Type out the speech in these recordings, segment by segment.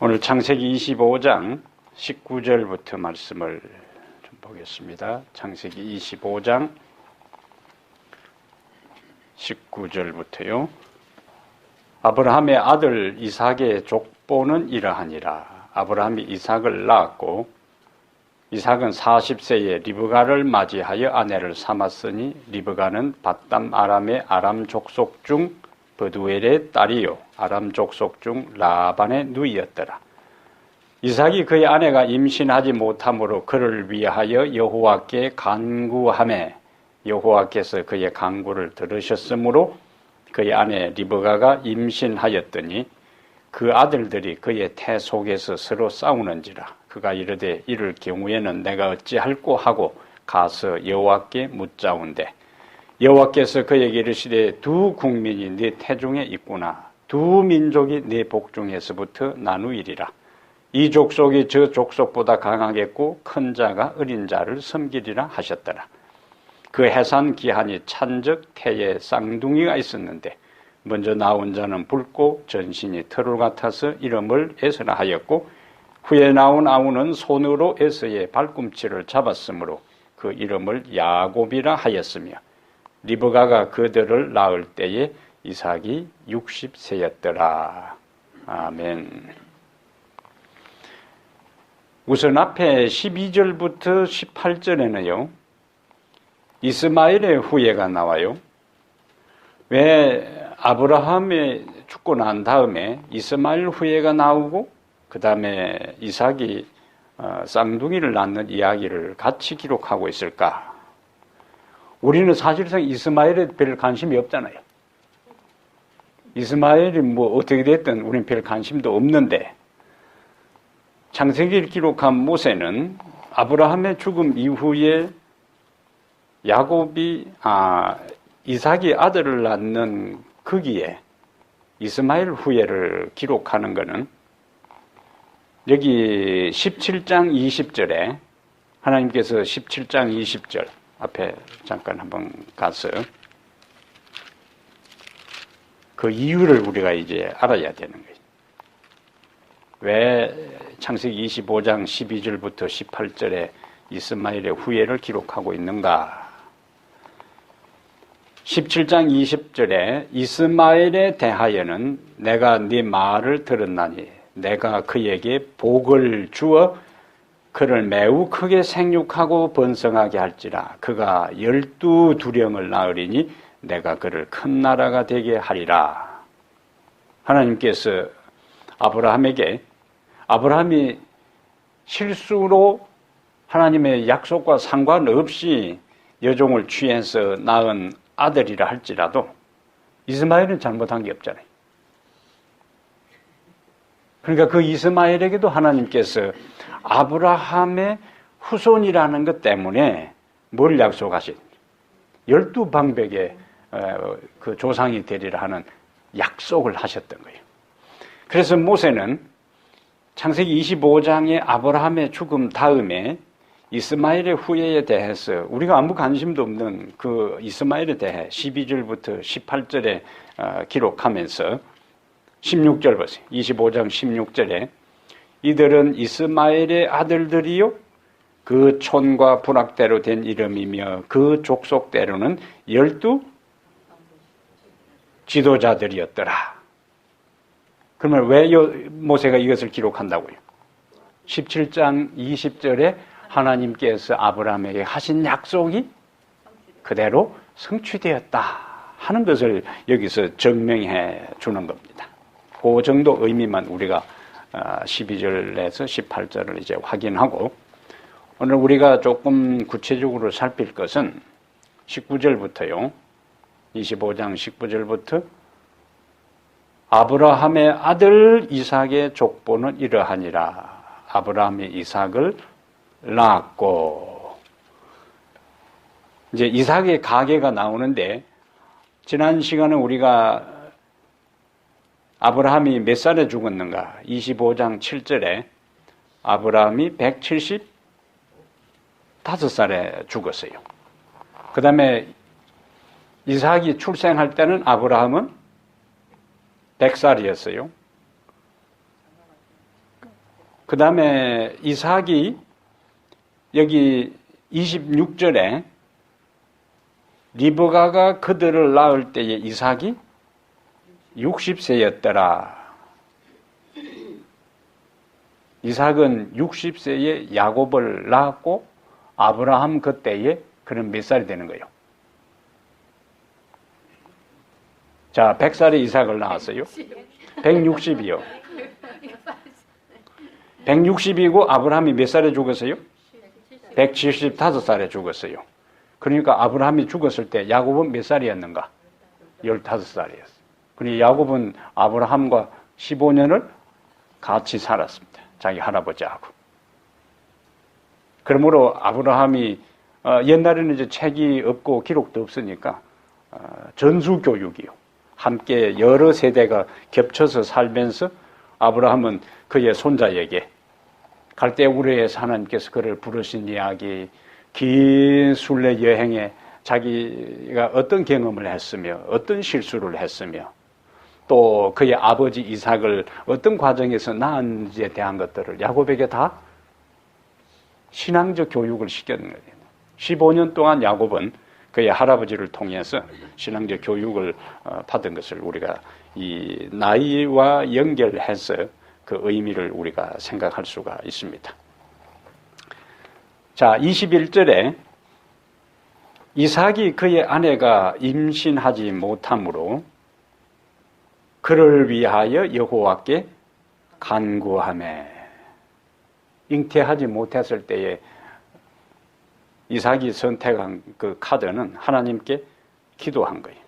오늘 창세기 25장 19절부터 말씀을 좀 보겠습니다. 창세기 25장 19절부터요. 아브라함의 아들 이삭의 족보는 이러하니라. 아브라함이 이삭을 낳았고 이삭은 40세에 리브가를 맞이하여 아내를 삼았으니 리브가는 밧담 아람의 아람 족속 중 버두엘의 딸이요 아람 족속 중 라반의 누이였더라. 이삭이 그의 아내가 임신하지 못함으로 그를 위하여 여호와께 간구하매 여호와께서 그의 간구를 들으셨으므로 그의 아내 리브가가 임신하였더니 그 아들들이 그의 태 속에서 서로 싸우는지라. 그가 이르되 이럴 경우에는 내가 어찌할꼬 하고 가서 여호와께 묻자온대. 여호와께서 그에게 이르시되 두 국민이 네 태중에 있구나. 두 민족이 네 복중에서부터 나누이리라. 이 족속이 저 족속보다 강하겠고 큰 자가 어린 자를 섬기리라 하셨더라. 그 해산 기한이 찬적 태에 쌍둥이가 있었는데 먼저 나온 자는 붉고 전신이 털을 같아서 이름을 에서라 하였고 후에 나온 아우는 손으로 에서의 발꿈치를 잡았으므로 그 이름을 야곱이라 하였으며 리브가가 그들을 낳을 때에 이삭이 60세였더라. 아멘. 우선 앞에 12절부터 18절에는요. 이스마엘의 후예가 나와요. 왜 아브라함이 죽고 난 다음에 이스마엘 후예가 나오고 그 다음에 이삭이 쌍둥이를 낳는 이야기를 같이 기록하고 있을까? 우리는 사실상 이스마엘에 별 관심이 없잖아요. 이스마엘이 뭐 어떻게 됐든 우리는 별 관심도 없는데 창세기를 기록한 모세는 아브라함의 죽음 이후에 이삭이 아들을 낳는 거기에 이스마엘 후예를 기록하는 것은 여기 17장 20절에 하나님께서 17장 20절 앞에 잠깐 한번 가서 그 이유를 우리가 이제 알아야 되는 거예요. 왜 창세기 25장 12절부터 18절에 이스마엘의 후예를 기록하고 있는가? 17장 20절에 이스마엘에 대하여는 내가 네 말을 들었나니 내가 그에게 복을 주어 그를 매우 크게 생육하고 번성하게 할지라. 그가 12두령을 낳으리니 내가 그를 큰 나라가 되게 하리라. 하나님께서 아브라함이 실수로 하나님의 약속과 상관없이 여종을 취해서 낳은 아들이라 할지라도 이스마엘은 잘못한 게 없잖아요. 그러니까 그 이스마엘에게도 하나님께서 아브라함의 후손이라는 것 때문에 뭘 약속하신? 12방백의 그 조상이 되리라 하는 약속을 하셨던 거예요. 그래서 모세는 창세기 25장의 아브라함의 죽음 다음에 이스마엘의 후예에 대해서 우리가 아무 관심도 없는 그 이스마엘에 대해 12절부터 18절에 기록하면서 16절 보세요. 25장 16절에 이들은 이스마엘의 아들들이요 그 촌과 부락대로 된 이름이며 그 족속대로는 12 지도자들이었더라. 그러면 왜 모세가 이것을 기록한다고요? 17장 20절에 하나님께서 아브라함에게 하신 약속이 그대로 성취되었다 하는 것을 여기서 증명해 주는 겁니다. 그 정도 의미만 우리가 12절에서 18절을 이제 확인하고 오늘 우리가 조금 구체적으로 살필 것은 19절부터요. 25장 19절부터 아브라함의 아들 이삭의 족보는 이러하니라. 아브라함이 이삭을 낳았고 이제 이삭의 가계가 나오는데 지난 시간에 우리가 아브라함이 몇 살에 죽었는가? 25장 7절에 아브라함이 175살에 죽었어요. 그 다음에 이삭이 출생할 때는 아브라함은 100살이었어요. 그 다음에 이삭이 여기 26절에 리브가가 그들을 낳을 때에 이삭이 60세였더라. 이삭은 60세에 야곱을 낳았고 아브라함 그때에 그는 몇 살이 되는 거예요? 자, 100살에 이삭을 낳았어요. 160이요. 160이고 아브라함이 몇 살에 죽었어요? 175살에 죽었어요. 그러니까 아브라함이 죽었을 때 야곱은 몇 살이었는가? 15살이었어요. 그러니까 야곱은 아브라함과 15년을 같이 살았습니다. 자기 할아버지하고. 그러므로 아브라함이 옛날에는 이제 책이 없고 기록도 없으니까 전수교육이요. 함께 여러 세대가 겹쳐서 살면서 아브라함은 그의 손자에게 갈대우르에서 하나님께서 그를 부르신 이야기, 긴 순례 여행에 자기가 어떤 경험을 했으며 어떤 실수를 했으며 또 그의 아버지 이삭을 어떤 과정에서 낳았는지에 대한 것들을 야곱에게 다 신앙적 교육을 시켰는 거예요. 15년 동안 야곱은 그의 할아버지를 통해서 신앙적 교육을 받은 것을 우리가 이 나이와 연결해서 그 의미를 우리가 생각할 수가 있습니다. 자, 21절에 이삭이 그의 아내가 임신하지 못하므로 그를 위하여 여호와께 간구하매. 잉태하지 못했을 때에 이삭이 선택한 그 카드는 하나님께 기도한 거예요.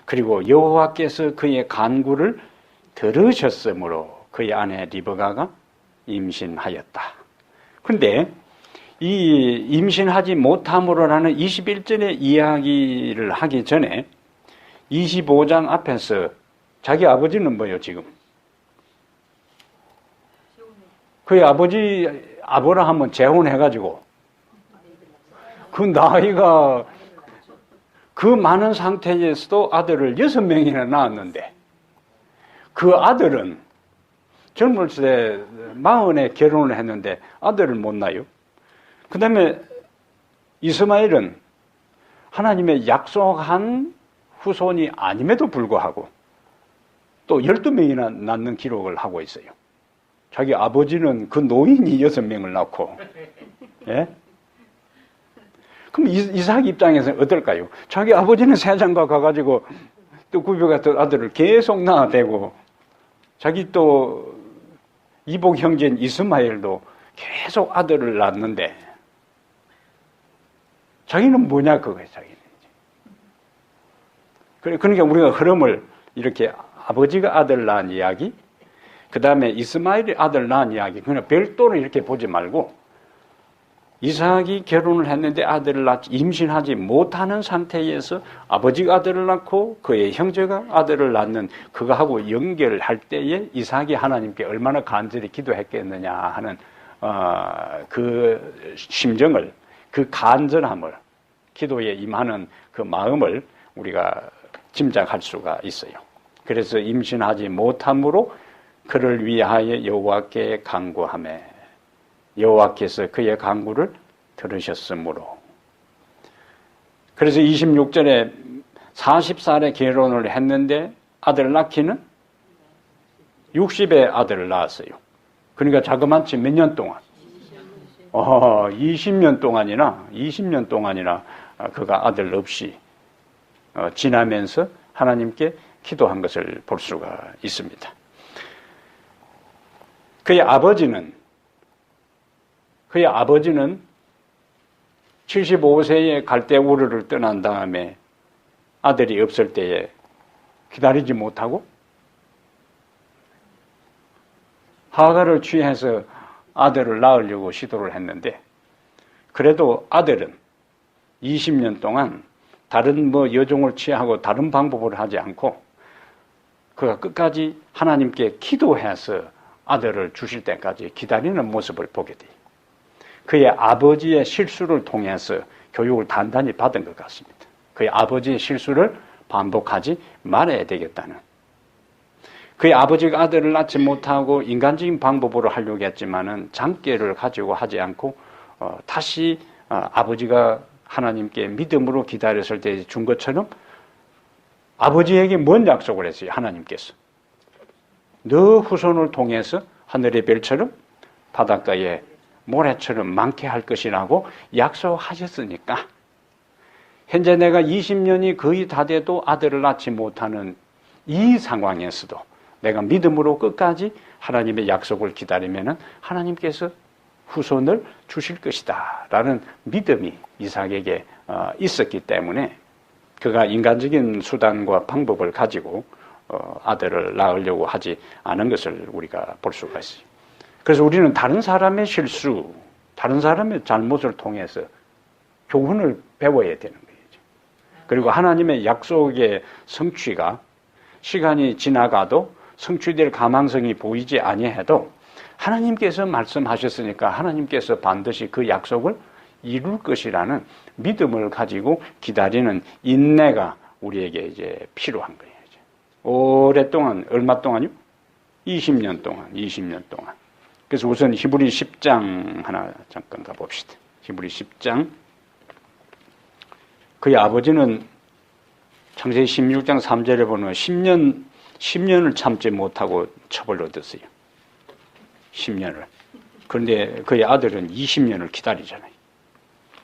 그리고 여호와께서 그의 간구를 들으셨으므로 그의 아내 리브가가 임신하였다. 그런데 이 임신하지 못함으로라는 21절의 이야기를 하기 전에 25장 앞에서 자기 아버지는 뭐예요, 지금? 그의 아버지 아브라함은 재혼해가지고 그 나이가 그 많은 상태에서도 아들을 6명이나 낳았는데 그 아들은 젊을 때 40에 결혼을 했는데 아들을 못 낳아요. 그 다음에 이스마엘은 하나님의 약속한 후손이 아님에도 불구하고 또 12명이나 낳는 기록을 하고 있어요. 자기 아버지는 그 노인이 6명을 낳고, 예? 그럼 이삭 입장에서는 어떨까요? 자기 아버지는 세장가 가가지고 또 구비 같은 아들을 계속 낳아대고, 자기 또 이복 형제인 이스마엘도 계속 아들을 낳았는데, 자기는 뭐냐, 그거예요, 자기는. 그러니까 우리가 흐름을 이렇게 아버지가 아들 낳은 이야기, 그 다음에 이스마엘이 아들 낳은 이야기, 그냥 별도로 이렇게 보지 말고, 이삭이 결혼을 했는데 아들을 낳지, 임신하지 못하는 상태에서 아버지가 아들을 낳고 그의 형제가 아들을 낳는 그거하고 연결할 때에 이삭이 하나님께 얼마나 간절히 기도했겠느냐 하는 그 심정을, 그 간절함을, 기도에 임하는 그 마음을 우리가 짐작할 수가 있어요. 그래서 임신하지 못함으로 그를 위하여 여호와께 간구하매 여호와께서 그의 간구를 들으셨으므로. 그래서 26절에 40살에 결혼을 했는데 아들 낳기는 60에 아들을 낳았어요. 그러니까 자그마치 몇 년 동안? 20년 동안이나 그가 아들 없이 지나면서 하나님께 기도한 것을 볼 수가 있습니다. 그의 아버지는 75세에 갈대우르를 떠난 다음에 아들이 없을 때에 기다리지 못하고 하가를 취해서 아들을 낳으려고 시도를 했는데, 그래도 아들은 20년 동안 다른 여종을 취하고 다른 방법을 하지 않고 그가 끝까지 하나님께 기도해서 아들을 주실 때까지 기다리는 모습을 보게 돼요. 그의 아버지의 실수를 통해서 교육을 단단히 받은 것 같습니다. 그의 아버지의 실수를 반복하지 말아야 되겠다는. 그의 아버지가 아들을 낳지 못하고 인간적인 방법으로 하려고 했지만은 장계를 가지고 하지 않고 다시 아버지가 하나님께 믿음으로 기다렸을 때 준 것처럼 아버지에게 뭔 약속을 했어요? 하나님께서 너 후손을 통해서 하늘의 별처럼 바닷가에 모래처럼 많게 할 것이라고 약속하셨으니까 현재 내가 20년이 거의 다 돼도 아들을 낳지 못하는 이 상황에서도 내가 믿음으로 끝까지 하나님의 약속을 기다리면은 하나님께서 후손을 주실 것이다 라는 믿음이 이삭에게 있었기 때문에 그가 인간적인 수단과 방법을 가지고 아들을 낳으려고 하지 않은 것을 우리가 볼 수가 있어요. 그래서 우리는 다른 사람의 실수, 다른 사람의 잘못을 통해서 교훈을 배워야 되는 거예요. 그리고 하나님의 약속의 성취가 시간이 지나가도 성취될 가망성이 보이지 아니해도 하나님께서 말씀하셨으니까 하나님께서 반드시 그 약속을 이룰 것이라는 믿음을 가지고 기다리는 인내가 우리에게 이제 필요한 거예요. 오랫동안, 얼마 동안요? 20년 동안. 그래서 우선 히브리 10장 하나 잠깐 가봅시다. 히브리 10장. 그의 아버지는 창세기 16장 3절에 보면 10년을 참지 못하고 처벌을 얻었어요. 10년을. 그런데 그의 아들은 20년을 기다리잖아요.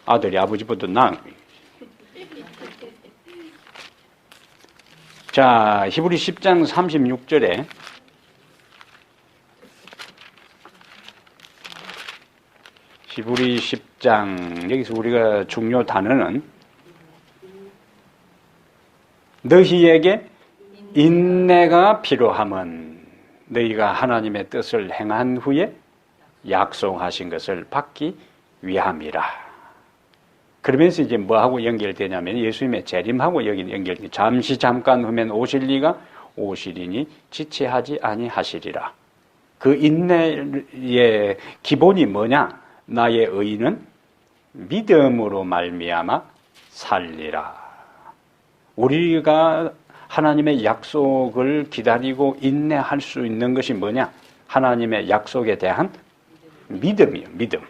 아들이 아버지보다 나은 거예요. 자, 히브리 10장 36절에 히브리 10장 여기서 우리가 중요 단어는 너희에게 인내가 필요함은 너희가 하나님의 뜻을 행한 후에 약속하신 것을 받기 위함이라. 그러면서 이제 뭐하고 연결되냐면 예수님의 재림하고 여기 연결돼. 잠시 잠깐 후면 오실 이가 오시리니 지체하지 아니하시리라. 그 인내의 기본이 뭐냐? 나의 의인은 믿음으로 말미암아 살리라. 우리가 하나님의 약속을 기다리고 인내할 수 있는 것이 뭐냐? 하나님의 약속에 대한 믿음이에요. 믿음.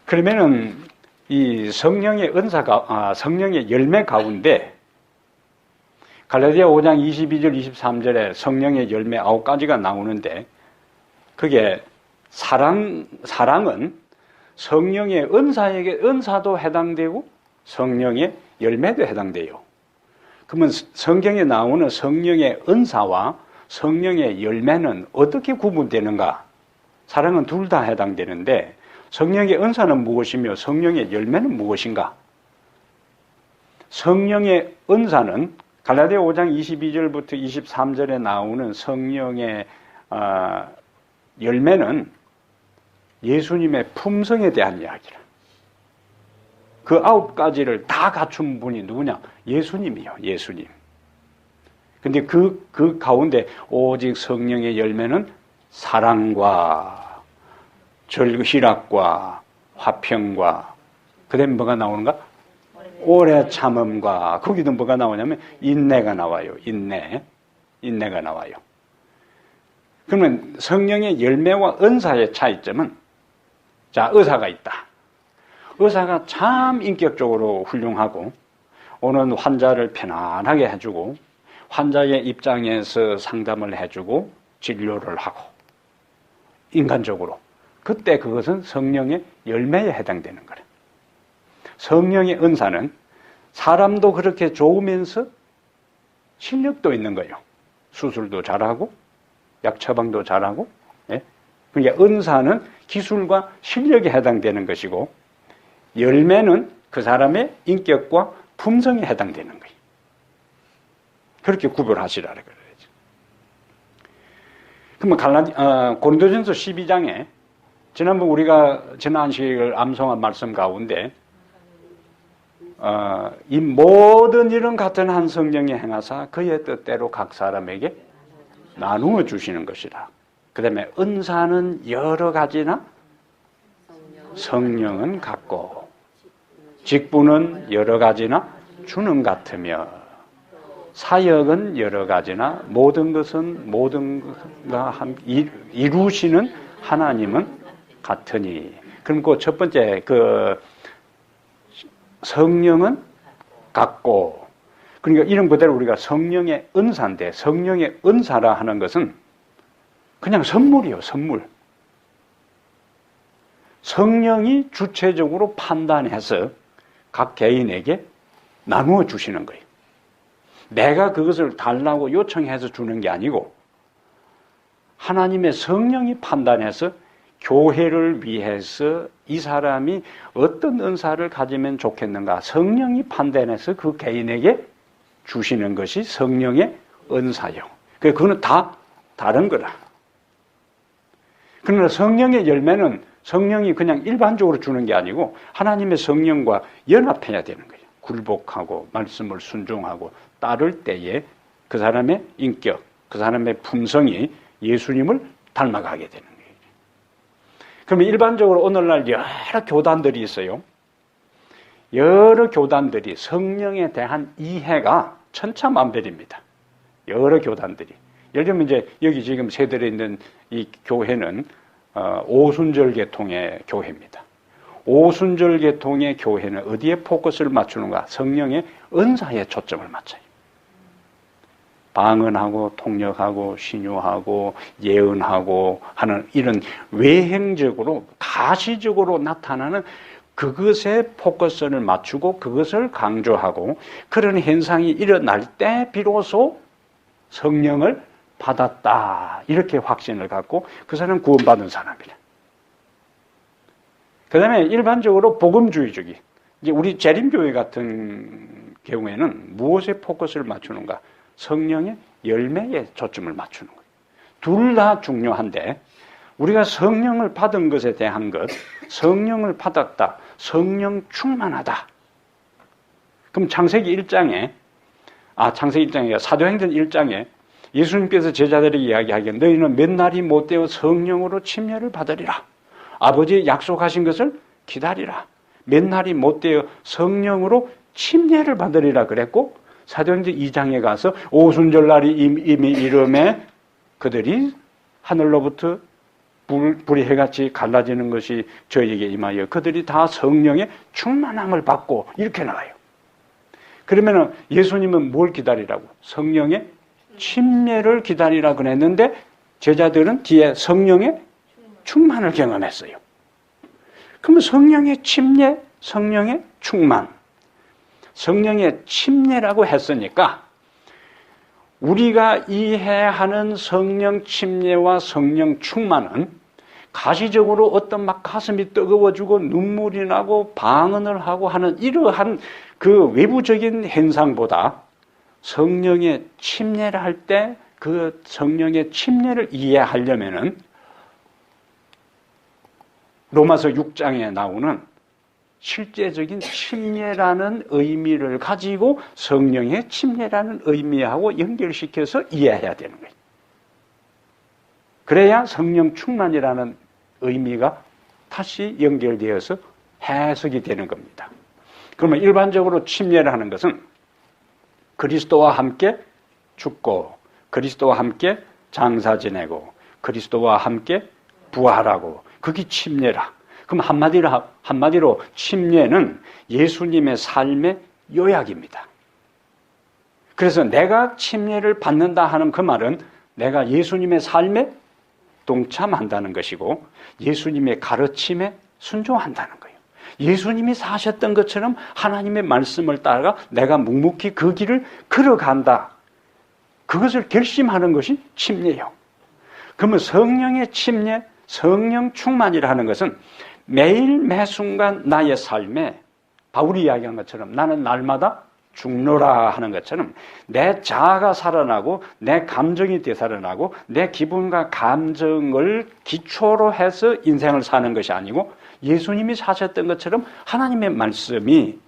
그러면은 이 성령의 은사가 성령의 열매 가운데 갈라디아 5장 22절 23절에 성령의 열매 9가지가 나오는데 그게 사랑은 성령의 은사도 해당되고 성령의 열매도 해당돼요. 그러면 성경에 나오는 성령의 은사와 성령의 열매는 어떻게 구분되는가? 사랑은 둘 다 해당되는데 성령의 은사는 무엇이며 성령의 열매는 무엇인가? 성령의 은사는 갈라디아 5장 22절부터 23절에 나오는 성령의 열매는 예수님의 품성에 대한 이야기라. 그 9가지를 다 갖춘 분이 누구냐? 예수님이요. 예수님. 근데 그 가운데 오직 성령의 열매는 사랑과 절희락과 화평과 그다음에 뭐가 나오는가? 오래 참음과 거기도 뭐가 나오냐면 인내가 나와요. 인내가 나와요. 그러면 성령의 열매와 은사의 차이점은 자, 의사가 있다. 의사가 참 인격적으로 훌륭하고 오는 환자를 편안하게 해주고 환자의 입장에서 상담을 해주고 진료를 하고 인간적으로 그때 그것은 성령의 열매에 해당되는 거래. 성령의 은사는 사람도 그렇게 좋으면서 실력도 있는 거예요. 수술도 잘하고 약 처방도 잘하고. 예? 그러니까 은사는 기술과 실력에 해당되는 것이고 열매는 그 사람의 인격과 품성에 해당되는 거예요. 그렇게 구별하시라 그래야죠. 그러면 고린도전서 12장에 지난번 우리가 지난식을 암송한 말씀 가운데 이 모든 일은 같은 한 성령이 행하사 그의 뜻대로 각 사람에게 나누어 주시는 것이라. 그 다음에 은사는 여러 가지나 성령은 같고 직분은 여러 가지나 주는 같으며 사역은 여러 가지나 모든 것과 이루시는 하나님은 같으니. 그럼 그 첫 번째 그 성령은 같고, 그러니까 이런 그대로 우리가 성령의 은사인데, 성령의 은사라 하는 것은 그냥 선물이요, 선물. 성령이 주체적으로 판단해서 각 개인에게 나누어 주시는 거예요. 내가 그것을 달라고 요청해서 주는 게 아니고 하나님의 성령이 판단해서 교회를 위해서 이 사람이 어떤 은사를 가지면 좋겠는가 성령이 판단해서 그 개인에게 주시는 것이 성령의 은사요. 그거는 다 다른 거라. 그러나 성령의 열매는 성령이 그냥 일반적으로 주는 게 아니고 하나님의 성령과 연합해야 되는 거예요. 굴복하고 말씀을 순종하고 따를 때에 그 사람의 인격, 그 사람의 품성이 예수님을 닮아가게 되는 거예요. 그러면 일반적으로 오늘날 여러 교단들이 있어요. 여러 교단들이 성령에 대한 이해가 천차만별입니다. 여러 교단들이. 예를 들면 이제 여기 지금 세들에 있는 이 교회는 오순절 계통의 교회입니다. 오순절 계통의 교회는 어디에 포커스를 맞추는가? 성령의 은사에 초점을 맞춰요. 방언하고 통역하고 신유하고 예언하고 하는 이런 외행적으로 가시적으로 나타나는 그것에 포커스를 맞추고 그것을 강조하고 그런 현상이 일어날 때 비로소 성령을 받았다 이렇게 확신을 갖고 그 사람은 구원받은 사람이래. 그 다음에 일반적으로 복음주의적이 이제 우리 재림교회 같은 경우에는 무엇에 포커스를 맞추는가? 성령의 열매에 초점을 맞추는 거예요. 둘 다 중요한데 우리가 성령을 받은 것에 대한 것, 성령을 받았다, 성령 충만하다. 그럼 창세기 1장에 사도행전 1장에 예수님께서 제자들에게 이야기하기에 너희는 몇 날이 못되어 성령으로 침례를 받으리라. 아버지 약속하신 것을 기다리라. 몇 날이 못되어 성령으로 침례를 받으리라 그랬고 사도행전 2장에 가서 오순절날이 이미 이름에 그들이 하늘로부터 불이 해같이 갈라지는 것이 저에게 임하여 그들이 다 성령의 충만함을 받고 이렇게 나와요. 그러면 예수님은 뭘 기다리라고? 성령의 침례를 기다리라 그랬는데 제자들은 뒤에 성령의 충만을 경험했어요. 그러면 성령의 침례, 성령의 충만, 성령의 침례라고 했으니까 우리가 이해하는 성령 침례와 성령 충만은 가시적으로 어떤 막 가슴이 뜨거워지고 눈물이 나고 방언을 하고 하는 이러한 그 외부적인 현상보다 성령의 침례를 할 때 그 성령의 침례를 이해하려면은 로마서 6장에 나오는 실제적인 침례라는 의미를 가지고 성령의 침례라는 의미하고 연결시켜서 이해해야 되는 거예요. 그래야 성령 충만이라는 의미가 다시 연결되어서 해석이 되는 겁니다. 그러면 일반적으로 침례라는 것은 그리스도와 함께 죽고 그리스도와 함께 장사 지내고 그리스도와 함께 부활하고 그게 침례라. 그럼 한마디로 침례는 예수님의 삶의 요약입니다. 그래서 내가 침례를 받는다 하는 그 말은 내가 예수님의 삶에 동참한다는 것이고 예수님의 가르침에 순종한다는 거예요. 예수님이 사셨던 것처럼 하나님의 말씀을 따라 내가 묵묵히 그 길을 걸어간다. 그것을 결심하는 것이 침례요. 그러면 성령의 침례, 성령 충만이라는 것은 매일 매순간 나의 삶에 바울이 이야기한 것처럼 나는 날마다 죽노라 하는 것처럼 내 자아가 살아나고 내 감정이 되살아나고 내 기분과 감정을 기초로 해서 인생을 사는 것이 아니고 예수님이 사셨던 것처럼 하나님의 말씀이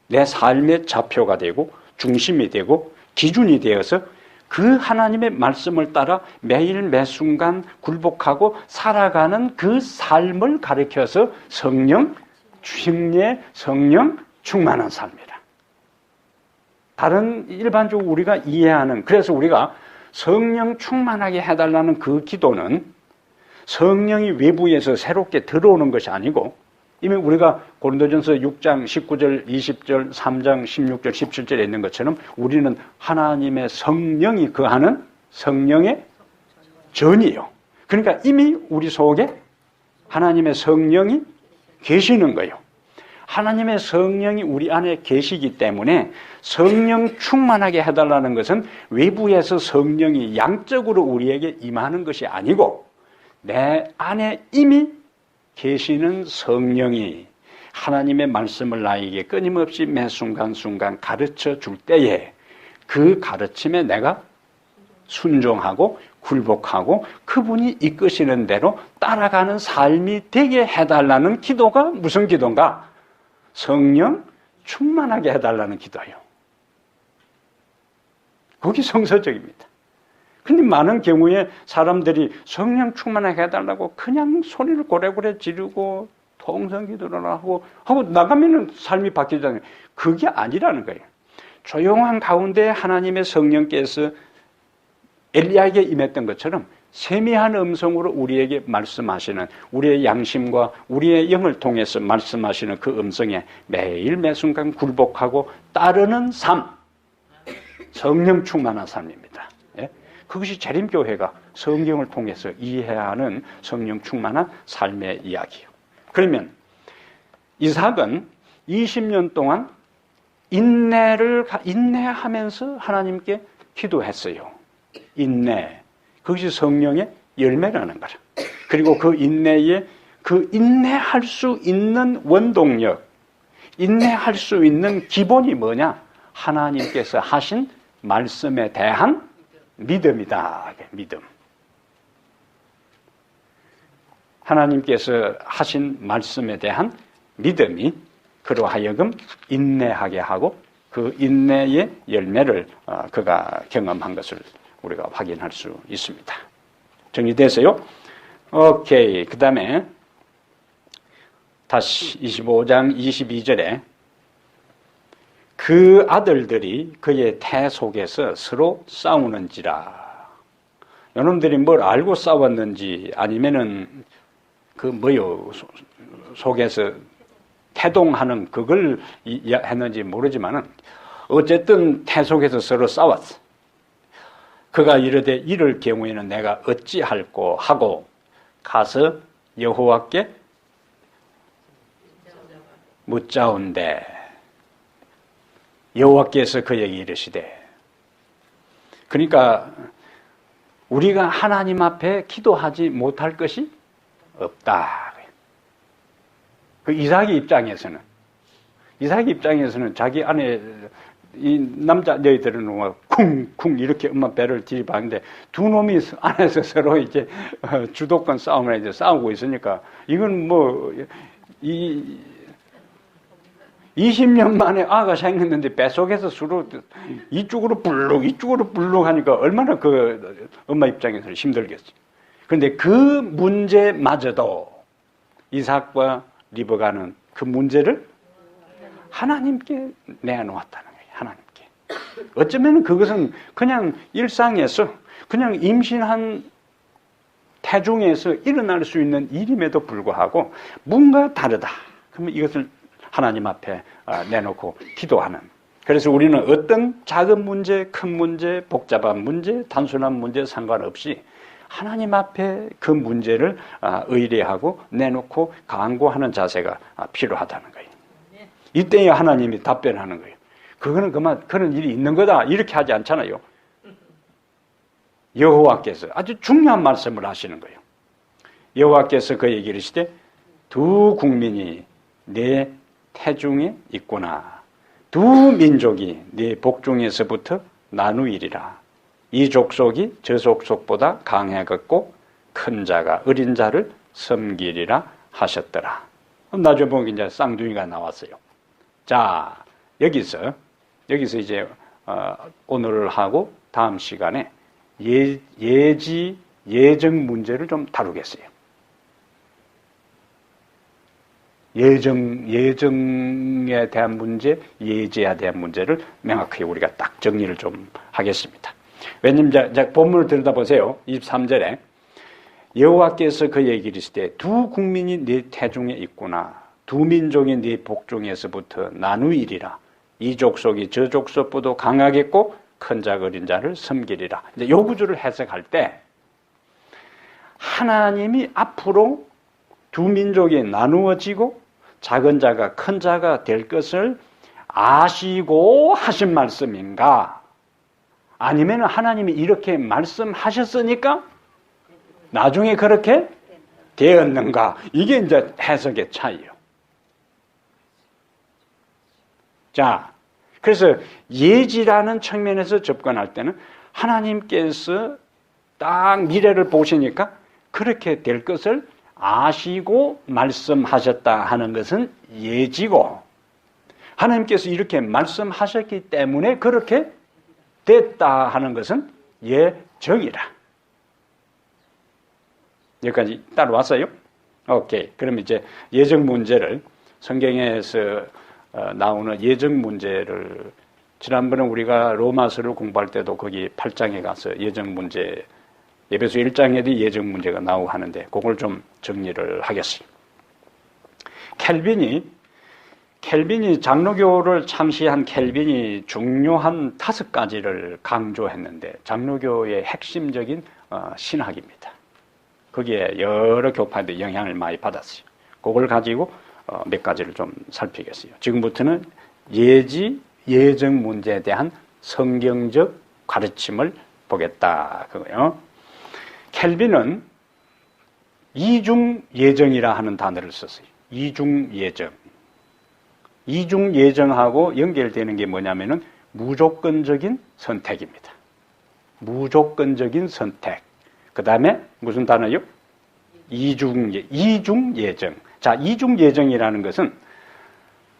내 삶의 좌표가 되고 중심이 되고 기준이 되어서 그 하나님의 말씀을 따라 매일 매순간 굴복하고 살아가는 그 삶을 가리켜서 성령 침례, 성령 충만한 삶이라. 다른 일반적으로 우리가 이해하는, 그래서 우리가 성령 충만하게 해달라는 그 기도는 성령이 외부에서 새롭게 들어오는 것이 아니고 이미 우리가 고린도전서 6장 19절, 20절, 3장 16절, 17절에 있는 것처럼 우리는 하나님의 성령이 거하는 성령의 전이에요. 그러니까 이미 우리 속에 하나님의 성령이 계시는 거예요. 하나님의 성령이 우리 안에 계시기 때문에 성령 충만하게 해달라는 것은 외부에서 성령이 양적으로 우리에게 임하는 것이 아니고 내 안에 이미 계시는 성령이 하나님의 말씀을 나에게 끊임없이 매 순간순간 가르쳐 줄 때에 그 가르침에 내가 순종하고 굴복하고 그분이 이끄시는 대로 따라가는 삶이 되게 해달라는 기도가 무슨 기도인가? 성령 충만하게 해달라는 기도예요. 그게 성서적입니다. 근데 많은 경우에 사람들이 성령 충만하게 해달라고 그냥 소리를 고래고래 지르고 통성기도를 하고 나가면은 삶이 바뀌잖아요. 그게 아니라는 거예요. 조용한 가운데 하나님의 성령께서 엘리야에게 임했던 것처럼 세미한 음성으로 우리에게 말씀하시는, 우리의 양심과 우리의 영을 통해서 말씀하시는 그 음성에 매일 매순간 굴복하고 따르는 삶, 성령 충만한 삶입니다. 예? 그것이 재림교회가 성경을 통해서 이해해야 하는 성령 충만한 삶의 이야기예요. 그러면 이삭은 20년 동안 인내하면서 하나님께 기도했어요. 인내. 그것이 성령의 열매라는 거라. 그리고 그 인내에 그 인내할 수 있는 원동력, 인내할 수 있는 기본이 뭐냐? 하나님께서 하신 말씀에 대한 믿음이다. 믿음. 하나님께서 하신 말씀에 대한 믿음이 그로 하여금 인내하게 하고 그 인내의 열매를 그가 경험한 것을 우리가 확인할 수 있습니다. 정리됐어요? 오케이. 그 다음에 다시 25장 22절에 그 아들들이 그의 태 속에서 서로 싸우는지라. 여러분들이 뭘 알고 싸웠는지 아니면은 그 뭐요 속에서 태동하는 그걸 했는지 모르지만은 어쨌든 태 속에서 서로 싸웠어. 그가 이르되 이럴 경우에는 내가 어찌할꼬 하고 가서 여호와께 묻자온대. 여호와께서 그에게 이르시되. 그러니까 우리가 하나님 앞에 기도하지 못할 것이 없다. 그 이삭의 입장에서는 자기 안에 이 남자 너희들은 쿵쿵 이렇게 엄마 배를 들이박는데 두 놈이 안에서 서로 이제 주도권 싸움을 이제 싸우고 있으니까 이건 뭐 20년 만에 아가 생겼는데 뱃속에서 서로 이쪽으로 불룩 하니까 얼마나 그 엄마 입장에서 힘들겠지. 그런데 그 문제마저도 이삭과 리브가는 그 문제를 하나님께 내놓았다는 거예요. 하나님께. 어쩌면 그것은 그냥 일상에서 그냥 임신한 태중에서 일어날 수 있는 일임에도 불구하고 뭔가 다르다. 그러면 이것을 하나님 앞에 내놓고 기도하는. 그래서 우리는 어떤 작은 문제, 큰 문제, 복잡한 문제, 단순한 문제 상관없이 하나님 앞에 그 문제를 의뢰하고 내놓고 강구하는 자세가 필요하다는 거예요. 이때에 하나님이 답변하는 거예요. 그거는 그런 일이 있는 거다. 이렇게 하지 않잖아요. 여호와께서 아주 중요한 말씀을 하시는 거예요. 여호와께서 그에게 이르시되 두 국민이 내 태중에 있구나. 두 민족이 네 복중에서부터 나누이리라. 이 족속이 저 족속보다 강하겠고 큰 자가 어린 자를 섬기리라 하셨더라. 나중에 보면 이제 쌍둥이가 나왔어요. 자, 여기서 이제 오늘을 하고 다음 시간에 예정 문제를 좀 다루겠어요. 예정에 대한 문제, 예제에 대한 문제를 명확하게 우리가 딱 정리를 좀 하겠습니다. 왜냐면 본문을 들여다보세요. 23절에 여호와께서 그에게 이르시되 두 국민이 네 태중에 있구나. 두 민족이 네 복중에서부터 나누이리라. 이 족속이 저 족속보다 강하겠고 큰 자 어린 자를 섬기리라. 이제 요 구절을 해석할 때 하나님이 앞으로 두 민족이 나누어지고 작은 자가 큰 자가 될 것을 아시고 하신 말씀인가? 아니면 하나님이 이렇게 말씀하셨으니까 나중에 그렇게 되었는가? 이게 이제 해석의 차이예요. 자, 그래서 예지라는 측면에서 접근할 때는 하나님께서 딱 미래를 보시니까 그렇게 될 것을 아시고 말씀하셨다 하는 것은 예지고, 하나님께서 이렇게 말씀하셨기 때문에 그렇게 됐다 하는 것은 예정이라. 여기까지 따라왔어요? 오케이. 그럼 이제 예정 문제를, 성경에서 나오는 예정 문제를, 지난번에 우리가 로마서를 공부할 때도 거기 8장에 가서 예정 문제, 에베소 1장에도 예정 문제가 나오고 하는데 그걸 좀 정리를 하겠습니다. 켈빈이 장로교를 창시한 켈빈이 중요한 5가지를 강조했는데 장로교의 핵심적인 신학입니다. 거기에 여러 교파들이 영향을 많이 받았어요. 그걸 가지고 몇 가지를 좀 살피겠어요. 지금부터는 예정 문제에 대한 성경적 가르침을 보겠다 그거요. 켈빈은 이중예정이라 하는 단어를 썼어요. 이중예정. 이중예정하고 연결되는 게 뭐냐면은 무조건적인 선택입니다. 무조건적인 선택. 그 다음에 무슨 단어요? 이중예정. 자, 이중예정이라는 것은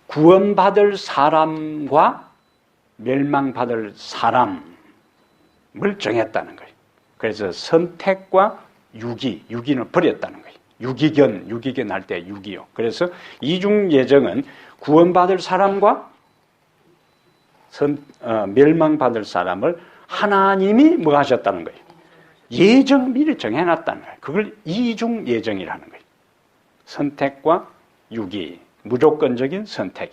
구원받을 사람과 멸망받을 사람을 정했다는 거예요. 그래서 선택과 유기는 버렸다는 거예요. 유기견 할 때 유기요. 그래서 이중예정은 구원받을 사람과 멸망받을 사람을 하나님이 뭐 하셨다는 거예요? 예정 미리 정해놨다는 거예요. 그걸 이중예정이라는 거예요. 선택과 유기, 무조건적인 선택이.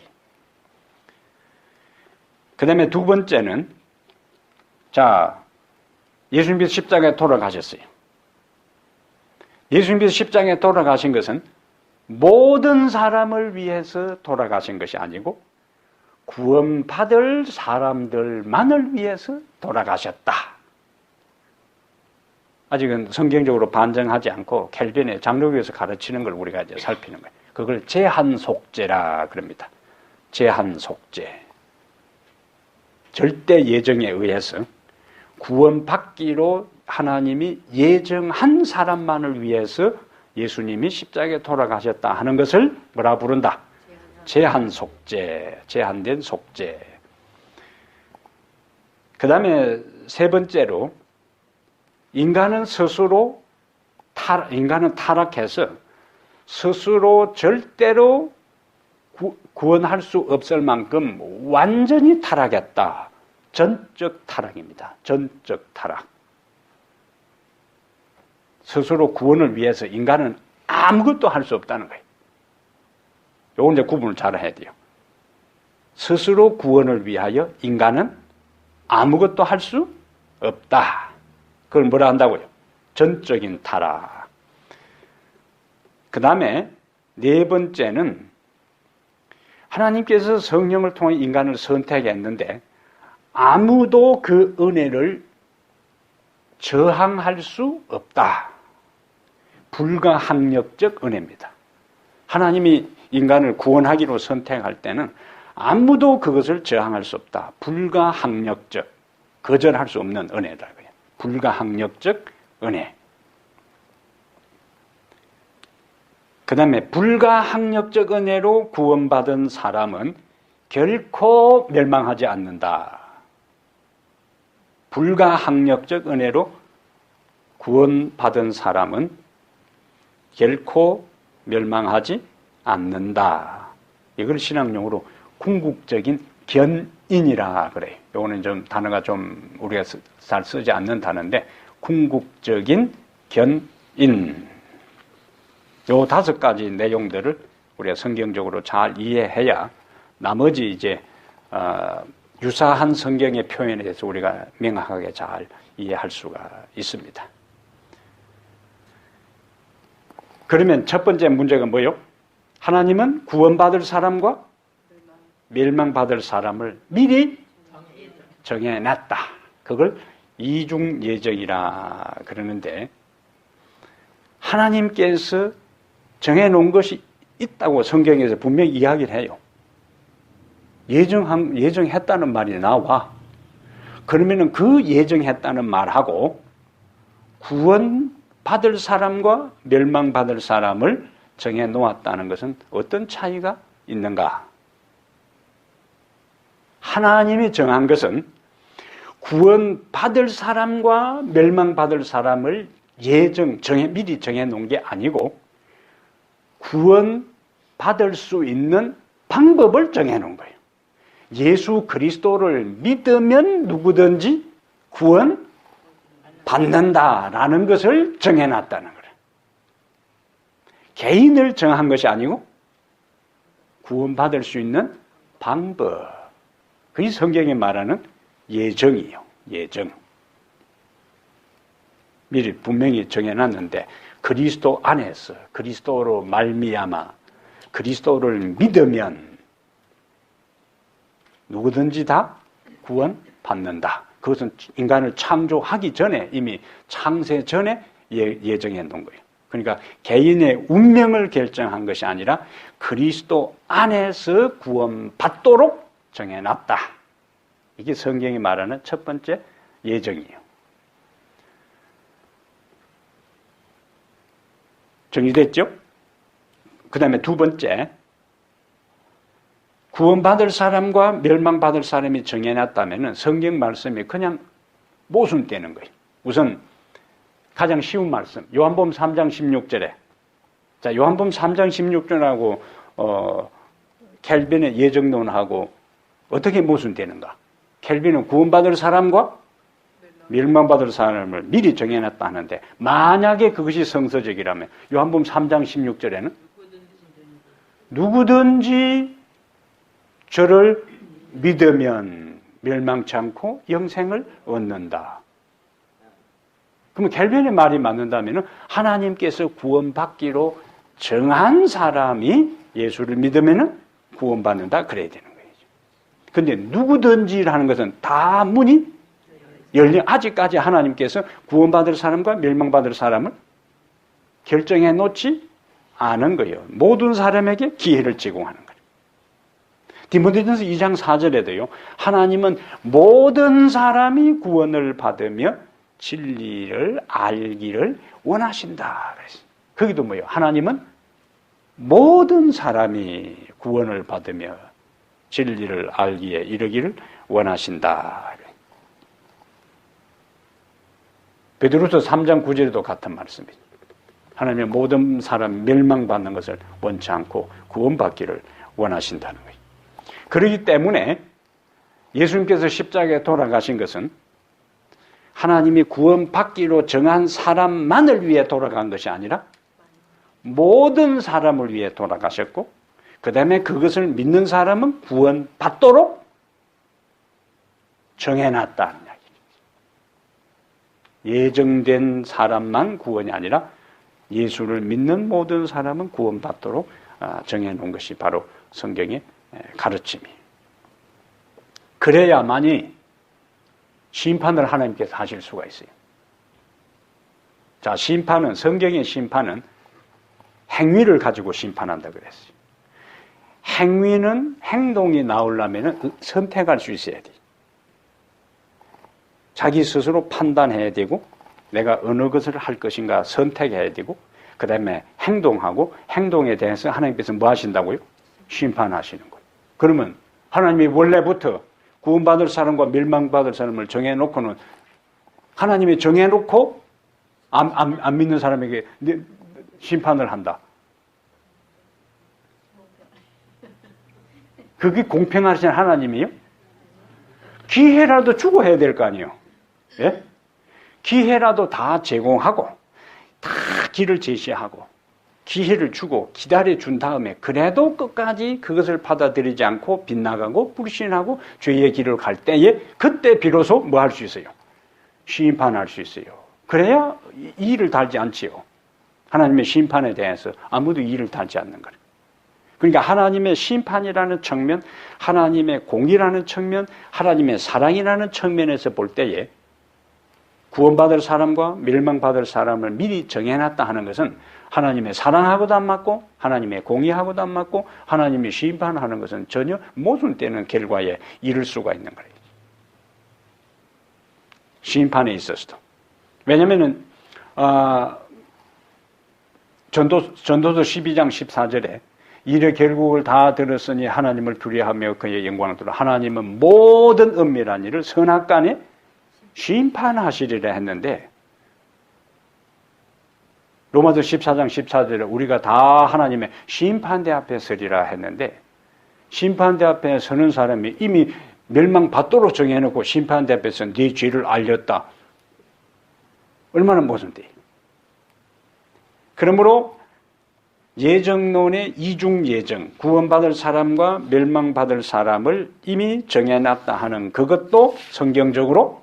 그 다음에 두 번째는, 자, 예수님께서 십자가에 돌아가셨어요. 예수님께서 십자가에 돌아가신 것은 모든 사람을 위해서 돌아가신 것이 아니고 구원받을 사람들만을 위해서 돌아가셨다. 아직은 성경적으로 반증하지 않고 켈빈의 장로교에서 가르치는 걸 우리가 이제 살피는 거예요. 그걸 제한속죄라 그럽니다. 제한속죄. 절대 예정에 의해서 구원받기로 하나님이 예정한 사람만을 위해서 예수님이 십자가에 돌아가셨다 하는 것을 뭐라 부른다? 제한속죄, 제한된 속죄. 그 다음에 세 번째로 인간은 타락해서 스스로 절대로 구원할 수 없을 만큼 완전히 타락했다. 전적 타락입니다. 전적 타락. 스스로 구원을 위해서 인간은 아무것도 할 수 없다는 거예요. 요건 이제 구분을 잘 해야 돼요. 스스로 구원을 위하여 인간은 아무것도 할 수 없다. 그걸 뭐라 한다고요? 전적인 타락. 그 다음에 네 번째는 하나님께서 성령을 통해 인간을 선택했는데 아무도 그 은혜를 저항할 수 없다. 불가항력적 은혜입니다. 하나님이 인간을 구원하기로 선택할 때는 아무도 그것을 저항할 수 없다. 불가항력적, 거절할 수 없는 은혜다. 불가항력적 은혜. 그 다음에 불가항력적 은혜로 구원받은 사람은 결코 멸망하지 않는다. 불가항력적 은혜로 구원받은 사람은 결코 멸망하지 않는다. 이걸 신학용어로 궁극적인 견인이라 그래요. 요거는 좀 단어가 좀 우리가 잘 쓰지 않는 단어인데, 궁극적인 견인. 요 5가지 내용들을 우리가 성경적으로 잘 이해해야 나머지 이제 유사한 성경의 표현에 대해서 우리가 명확하게 잘 이해할 수가 있습니다. 그러면 첫 번째 문제가 뭐요? 하나님은 구원받을 사람과 멸망받을 사람을 미리 정해놨다. 그걸 이중 예정이라 그러는데, 하나님께서 정해놓은 것이 있다고 성경에서 분명히 이야기를 해요. 예정했다는 말이 나와. 그러면은 그 예정했다는 말하고 구원받을 사람과 멸망받을 사람을 정해놓았다는 것은 어떤 차이가 있는가? 하나님이 정한 것은 구원받을 사람과 멸망받을 사람을 미리 정해놓은 게 아니고 구원받을 수 있는 방법을 정해놓은 거예요. 예수 그리스도를 믿으면 누구든지 구원받는다라는 것을 정해놨다는 거예요. 개인을 정한 것이 아니고 구원받을 수 있는 방법. 그게 성경이 말하는 예정이에요. 예정. 미리 분명히 정해놨는데 그리스도 안에서 그리스도로 말미암아 그리스도를 믿으면 누구든지 다 구원받는다. 그것은 인간을 창조하기 전에 이미 창세 전에 예정해 놓은 거예요. 그러니까 개인의 운명을 결정한 것이 아니라 그리스도 안에서 구원받도록 정해놨다. 이게 성경이 말하는 첫 번째 예정이에요. 정리됐죠? 그 다음에 두 번째, 구원받을 사람과 멸망받을 사람이 정해놨다면 성경 말씀이 그냥 모순되는 거예요. 우선 가장 쉬운 말씀, 요한복음 3장 16절에, 자, 요한복음 3장 16절하고 켈빈의 예정론하고 어떻게 모순되는가? 켈빈은 구원받을 사람과 멸망받을 사람을 미리 정해놨다 하는데, 만약에 그것이 성서적이라면 요한복음 3장 16절에는 누구든지 저를 믿으면 멸망치 않고 영생을 얻는다. 그러면 켈빈의 말이 맞는다면 하나님께서 구원받기로 정한 사람이 예수를 믿으면 구원받는다 그래야 되는 거예요. 그런데 누구든지라는 것은 다 문이 아직까지 하나님께서 구원받을 사람과 멸망받을 사람을 결정해 놓지 않은 거예요. 모든 사람에게 기회를 제공하는 거예요. 디모데전서 2장 4절에도요. 하나님은 모든 사람이 구원을 받으며 진리를 알기를 원하신다. 거기도 뭐예요? 하나님은 모든 사람이 구원을 받으며 진리를 알기에 이르기를 원하신다. 베드로서 3장 9절에도 같은 말씀이죠. 하나님은 모든 사람 멸망받는 것을 원치 않고 구원받기를 원하신다는 거예요. 그렇기 때문에 예수님께서 십자가에 돌아가신 것은 하나님이 구원받기로 정한 사람만을 위해 돌아간 것이 아니라 모든 사람을 위해 돌아가셨고, 그 다음에 그것을 믿는 사람은 구원받도록 정해놨다는 이야기입니다. 예정된 사람만 구원이 아니라 예수를 믿는 모든 사람은 구원받도록 정해놓은 것이 바로 성경의 가르침이에요. 그래야만이 심판을 하나님께서 하실 수가 있어요. 자, 심판은, 성경의 심판은 행위를 가지고 심판한다 그랬어요. 행위는 행동이 나오려면 선택할 수 있어야 돼요. 자기 스스로 판단해야 되고 내가 어느 것을 할 것인가 선택해야 되고 그 다음에 행동하고 행동에 대해서 하나님께서 뭐 하신다고요? 심판하시는 거예요. 그러면 하나님이 원래부터 구원받을 사람과 멸망받을 사람을 정해놓고는 하나님이 정해놓고 안 믿는 사람에게 심판을 한다. 그게 공평하신 하나님이요? 기회라도 주고 해야 될 거 아니에요. 예? 기회라도 다 제공하고 다 길을 제시하고 기회를 주고 기다려준 다음에 그래도 끝까지 그것을 받아들이지 않고 빗나가고 불신하고 죄의 길을 갈 때에 그때 비로소 뭐 할 수 있어요? 심판할 수 있어요. 그래야 이의를 달지 않지요. 하나님의 심판에 대해서 아무도 이의를 달지 않는 거예요. 그러니까 하나님의 심판이라는 측면, 하나님의 공의라는 측면, 하나님의 사랑이라는 측면에서 볼 때에 구원받을 사람과 멸망받을 사람을 미리 정해놨다 하는 것은 하나님의 사랑하고도 안 맞고 하나님의 공의하고도 안 맞고 하나님의 심판하는 것은 전혀 모순되는 결과에 이를 수가 있는 거예요. 심판에 있어서도. 왜냐하면 전도서 12장 14절에 이래 결국을 다 들었으니 하나님을 두려워하며 그의 영광을 두려. 하나님은 모든 은밀한 일을 선악간에 심판하시리라 했는데 로마서 14장 14절에 우리가 다 하나님의 심판대 앞에 서리라 했는데 심판대 앞에 서는 사람이 이미 멸망받도록 정해놓고 심판대 앞에서 네 죄를 알렸다. 얼마나 모순돼. 그러므로 예정론의 이중 예정, 구원받을 사람과 멸망받을 사람을 이미 정해놨다 하는 그것도 성경적으로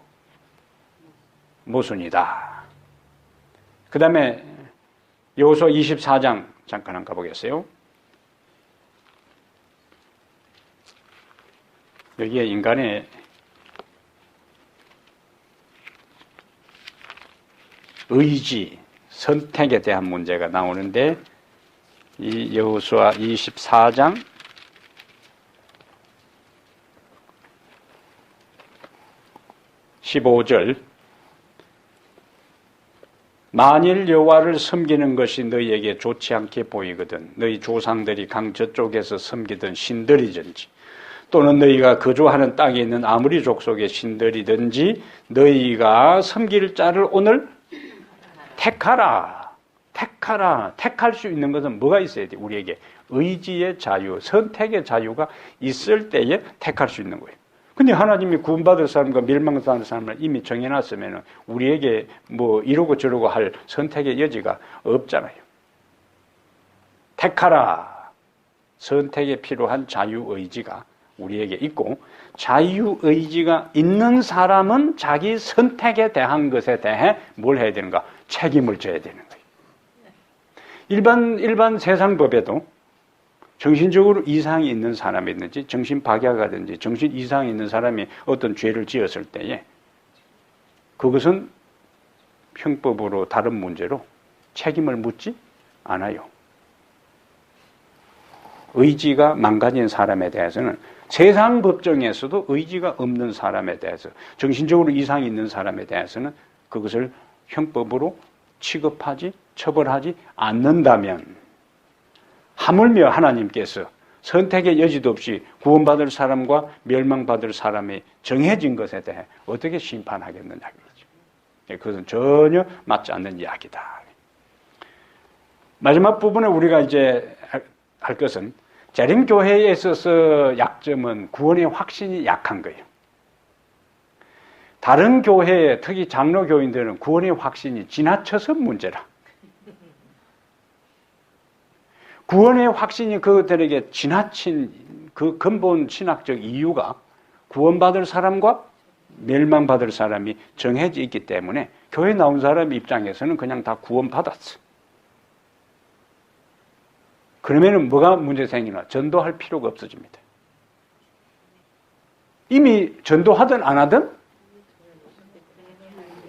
모순이다. 그 다음에 여호수아 24장 잠깐 한번 가보겠어요. 여기에 인간의 의지, 선택에 대한 문제가 나오는데 이 여호수아 24장 15절 만일 여호와를 섬기는 것이 너희에게 좋지 않게 보이거든 너희 조상들이 강 저쪽에서 섬기던 신들이든지 또는 너희가 거주하는 땅에 있는 아무리 족속의 신들이든지 너희가 섬길 자를 오늘 택하라. 택할 수 있는 것은 뭐가 있어야 돼? 우리에게 의지의 자유, 선택의 자유가 있을 때에 택할 수 있는 거예요. 근데 하나님이 구원받을 사람과 멸망받을 사람을 이미 정해놨으면 우리에게 뭐 이러고 저러고 할 선택의 여지가 없잖아요. 택하라. 선택에 필요한 자유의지가 우리에게 있고 자유의지가 있는 사람은 자기 선택에 대한 것에 대해 뭘 해야 되는가? 책임을 져야 되는 거예요. 일반 세상 법에도 정신적으로 이상이 있는 사람이든지 정신박약하든지 정신 이상이 있는 사람이 어떤 죄를 지었을 때에 그것은 형법으로 다른 문제로 책임을 묻지 않아요. 의지가 망가진 사람에 대해서는 세상 법정에서도 의지가 없는 사람에 대해서 정신적으로 이상이 있는 사람에 대해서는 그것을 형법으로 취급하지 처벌하지 않는다면 하물며 하나님께서 선택의 여지도 없이 구원받을 사람과 멸망받을 사람이 정해진 것에 대해 어떻게 심판하겠느냐 이거죠. 그것은 전혀 맞지 않는 이야기다. 마지막 부분에 우리가 이제 할 것은 재림교회에 있어서 약점은 구원의 확신이 약한 거예요. 다른 교회, 특히 장로교인들은 구원의 확신이 지나쳐서 문제라. 구원의 확신이 그들에게 지나친 그 근본 신학적 이유가 구원받을 사람과 멸망받을 사람이 정해져 있기 때문에 교회 나온 사람 입장에서는 그냥 다 구원받았어. 그러면은 뭐가 문제 생기나? 전도할 필요가 없어집니다. 이미 전도하든 안 하든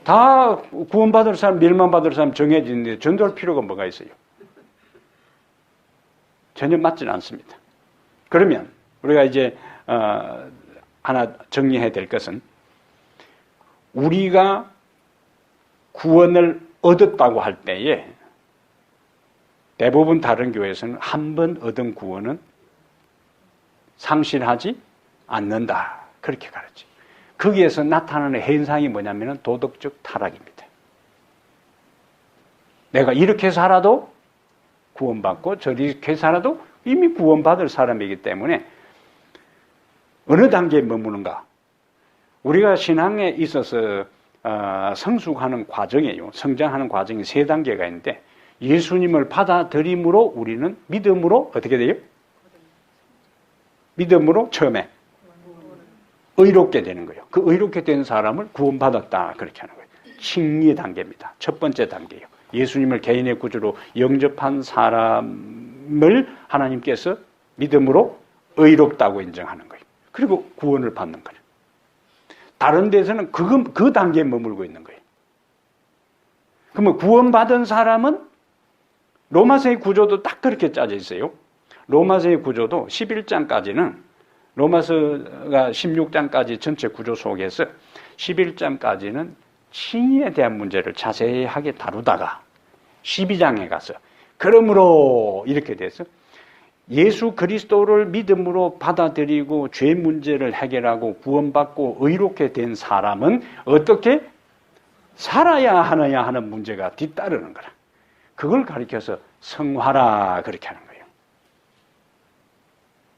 다 구원받을 사람, 멸망받을 사람 정해지는데 전도할 필요가 뭐가 있어요? 전혀 맞지는 않습니다. 그러면 우리가 이제 하나 정리해야 될 것은 우리가 구원을 얻었다고 할 때에 대부분 다른 교회에서는 한 번 얻은 구원은 상실하지 않는다. 그렇게 가르치. 거기에서 나타나는 현상이 뭐냐면 도덕적 타락입니다. 내가 이렇게 살아도 구원받고 저렇게 살아도 이미 구원받을 사람이기 때문에 어느 단계에 머무는가? 우리가 신앙에 있어서 성숙하는 과정이에요. 성장하는 과정이 세 단계가 있는데 예수님을 받아들임으로 우리는 믿음으로 어떻게 돼요? 믿음으로 처음에 의롭게 되는 거예요. 그 의롭게 된 사람을 구원받았다 그렇게 하는 거예요. 칭의 단계입니다. 첫 번째 단계예요. 예수님을 개인의 구주로 영접한 사람을 하나님께서 믿음으로 의롭다고 인정하는 거예요. 그리고 구원을 받는 거예요. 다른 데서는 그 단계에 머물고 있는 거예요. 그러면 구원받은 사람은 로마서의 구조도 딱 그렇게 짜져 있어요. 로마서의 구조도 11장까지는 로마서가 16장까지 전체 구조 속에서 11장까지는 칭의에 대한 문제를 자세하게 다루다가 12장에 가서 그러므로 이렇게 돼서 예수 그리스도를 믿음으로 받아들이고 죄 문제를 해결하고 구원받고 의롭게 된 사람은 어떻게 살아야 하느냐 하는 문제가 뒤따르는 거라. 그걸 가리켜서 성화라 그렇게 하는 거예요.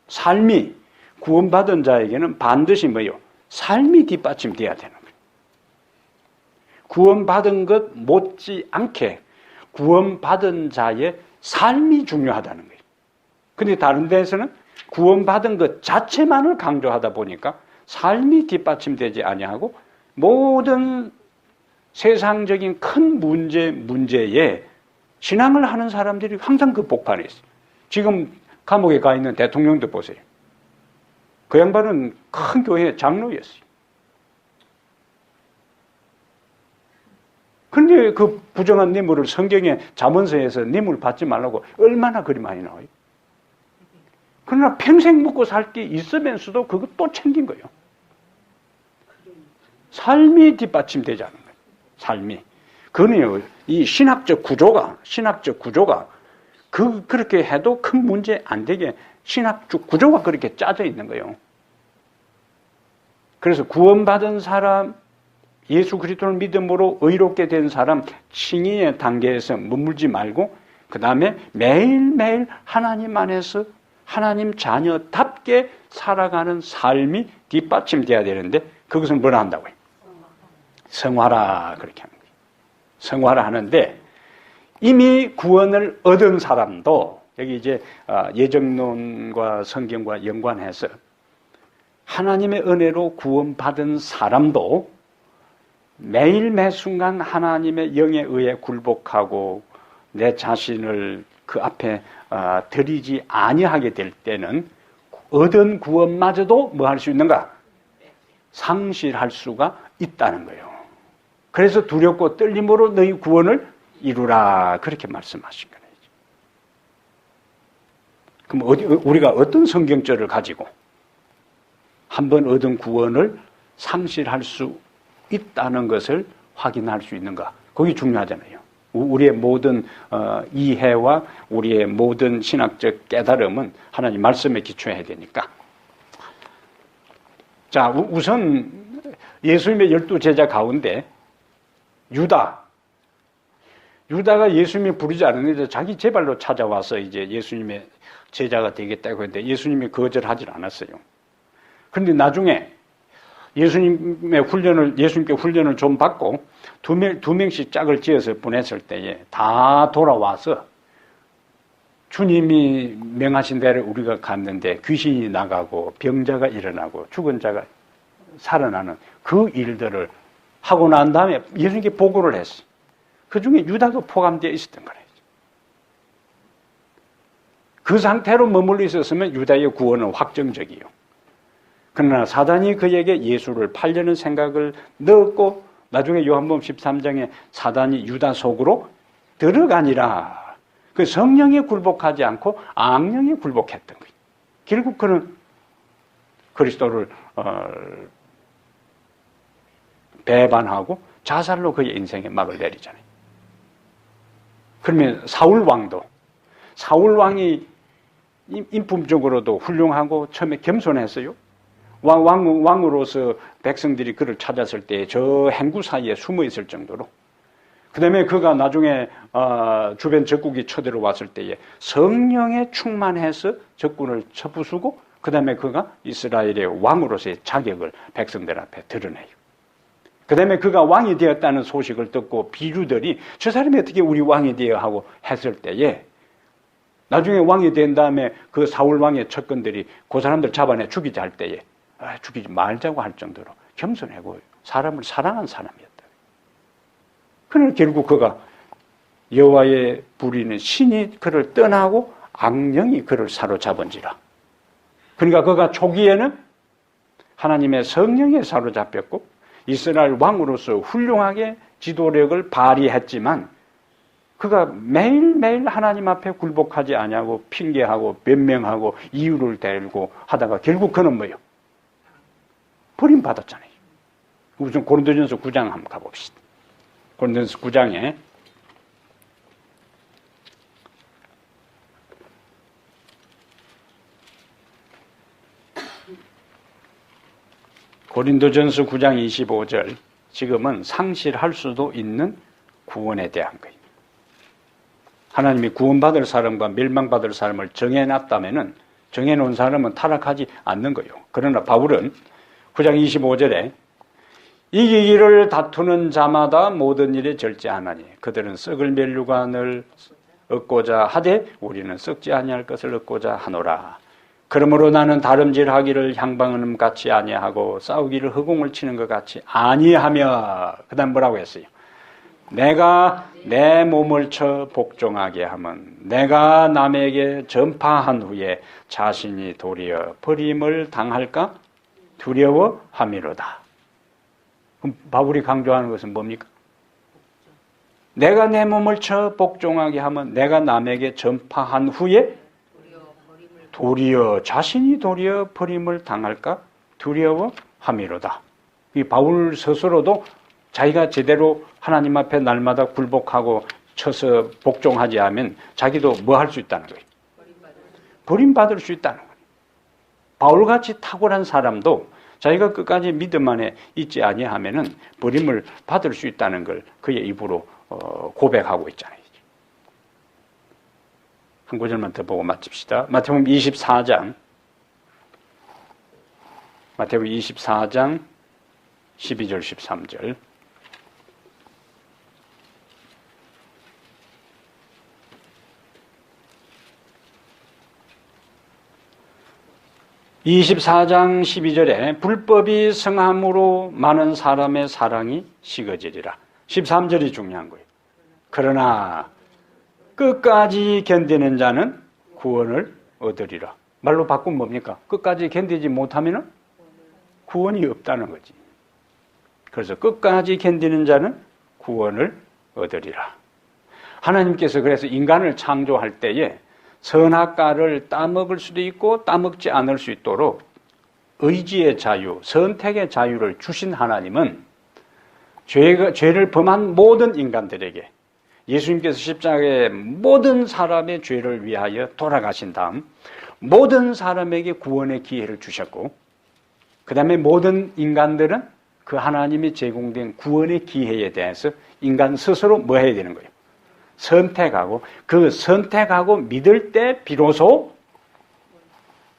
삶이 구원받은 자에게는 반드시 뭐예요? 삶이 뒷받침돼야 되는 거예요. 구원받은 것 못지않게 구원받은 자의 삶이 중요하다는 거예요. 근데 다른 데에서는 구원받은 것 자체만을 강조하다 보니까 삶이 뒷받침되지 아니하고 모든 세상적인 큰 문제에 신앙을 하는 사람들이 항상 그 복판에 있어요. 지금 감옥에 가 있는 대통령도 보세요. 그 양반은 큰 교회 장로였어요. 근데 그 부정한 뇌물을 성경에 잠언서에서 뇌물 받지 말라고 얼마나 그리 많이 나와요. 그러나 평생 먹고 살 게 있으면서도 그거 또 챙긴 거예요. 삶이 뒷받침되지 않은 거예요. 삶이. 그거는요, 이 신학적 구조가 그렇게 해도 큰 문제 안 되게 신학적 구조가 그렇게 짜져 있는 거예요. 그래서 구원받은 사람, 예수 그리스도를 믿음으로 의롭게 된 사람, 칭의의 단계에서 머물지 말고 그 다음에 매일매일 하나님 안에서 하나님 자녀답게 살아가는 삶이 뒷받침돼야 되는데 그것은 뭐라 한다고요? 성화라 그렇게 하는 거예요. 성화라 하는데 이미 구원을 얻은 사람도 여기 이제 예정론과 성경과 연관해서 하나님의 은혜로 구원받은 사람도 매일 매순간 하나님의 영에 의해 굴복하고 내 자신을 그 앞에 드리지 아니하게 될 때는 얻은 구원마저도 뭐 할 수 있는가? 상실할 수가 있다는 거예요. 그래서 두렵고 떨림으로 너희 구원을 이루라 그렇게 말씀하신 거예요. 그럼 우리가 어떤 성경절을 가지고 한번 얻은 구원을 상실할 수 있다는 것을 확인할 수 있는가? 그게 중요하잖아요. 우리의 모든 이해와 우리의 모든 신학적 깨달음은 하나님 말씀에 기초해야 되니까. 자, 우선 예수님의 12제자 가운데 유다가 예수님이 부르지 않았는데 자기 제발로 찾아와서 이제 예수님의 제자가 되겠다고 했는데 예수님이 거절하지 않았어요. 그런데 나중에 예수님께 훈련을 좀 받고 두 명씩 짝을 지어서 보냈을 때에 다 돌아와서 주님이 명하신 대로 우리가 갔는데 귀신이 나가고 병자가 일어나고 죽은 자가 살아나는 그 일들을 하고 난 다음에 예수님께 보고를 했어요. 그 중에 유다도 포함되어 있었던 거예요. 그 상태로 머물러 있었으면 유다의 구원은 확정적이에요. 그러나 사단이 그에게 예수를 팔려는 생각을 넣었고 나중에 요한복음 13장에 사단이 유다 속으로 들어가니라. 그 성령에 굴복하지 않고 악령에 굴복했던 거예요. 결국 그는 그리스도를 배반하고 자살로 그의 인생에 막을 내리잖아요. 그러면 사울 왕이 인품적으로도 훌륭하고 처음에 겸손했어요. 왕으로서 백성들이 그를 찾았을 때 저 행구 사이에 숨어 있을 정도로. 그 다음에 그가 나중에 주변 적국이 쳐들어왔을 때에 성령에 충만해서 적군을 쳐부수고 그 다음에 그가 이스라엘의 왕으로서의 자격을 백성들 앞에 드러내요. 그 다음에 그가 왕이 되었다는 소식을 듣고 비류들이 저 사람이 어떻게 우리 왕이 되어 하고 했을 때에 나중에 왕이 된 다음에 그 사울 왕의 척근들이 그 사람들 잡아내 죽이자 할 때에 죽이지 말자고 할 정도로 겸손하고 사람을 사랑한 사람이었다. 그러나 결국 그가 여호와의 부리는 신이 그를 떠나고 악령이 그를 사로잡은지라. 그러니까 그가 초기에는 하나님의 성령에 사로잡혔고 이스라엘 왕으로서 훌륭하게 지도력을 발휘했지만 그가 매일매일 하나님 앞에 굴복하지 아니하고 핑계하고 변명하고 이유를 대고 하다가 결국 그는 뭐예요? 버림받았잖아요. 우선 고린도전서 9장 한번 가봅시다. 고린도전서 9장에 고린도전서 9장 25절 지금은 상실할 수도 있는 구원에 대한 거예요. 하나님이 구원받을 사람과 멸망받을 사람을 정해놨다면은 정해놓은 사람은 타락하지 않는 거예요. 그러나 바울은 9장 25절에 이기기를 다투는 자마다 모든 일에 절제하나니 그들은 썩을 멸류관을 얻고자 하되 우리는 썩지 아니할 것을 얻고자 하노라. 그러므로 나는 다름질하기를 향방은 같이 아니하고 싸우기를 허공을 치는 것 같이 아니하며 그 다음 뭐라고 했어요? 내가 내 몸을 쳐 복종하게 하면 내가 남에게 전파한 후에 자신이 도리어 버림을 당할까 두려워함이로다. 그럼 바울이 강조하는 것은 뭡니까? 내가 내 몸을 쳐 복종하게 하면 내가 남에게 전파한 후에 도리어 자신이 도리어 버림을 당할까 두려워함이로다. 이 바울 스스로도 자기가 제대로 하나님 앞에 날마다 굴복하고 쳐서 복종하지 않으면 자기도 뭐 할 수 있다는 거예요? 버림받을 수 있다는 거예요. 바울같이 탁월한 사람도 자기가 끝까지 믿음 안에 있지 아니하면은 버림을 받을 수 있다는 걸 그의 입으로 고백하고 있잖아요. 한 구절만 더 보고 마칩시다. 마태복음 24장 12절 13절 24장 12절에 불법이 성함으로 많은 사람의 사랑이 식어지리라. 13절이 중요한 거예요. 그러나 끝까지 견디는 자는 구원을 얻으리라. 말로 바꾸면 뭡니까? 끝까지 견디지 못하면 구원이 없다는 거지. 그래서 끝까지 견디는 자는 구원을 얻으리라. 하나님께서 그래서 인간을 창조할 때에 선악과를 따먹을 수도 있고 따먹지 않을 수 있도록 의지의 자유, 선택의 자유를 주신 하나님은 죄를 범한 모든 인간들에게 예수님께서 십자가에 모든 사람의 죄를 위하여 돌아가신 다음 모든 사람에게 구원의 기회를 주셨고 그 다음에 모든 인간들은 그 하나님이 제공된 구원의 기회에 대해서 인간 스스로 뭐 해야 되는 거예요? 선택하고 그 선택하고 믿을 때 비로소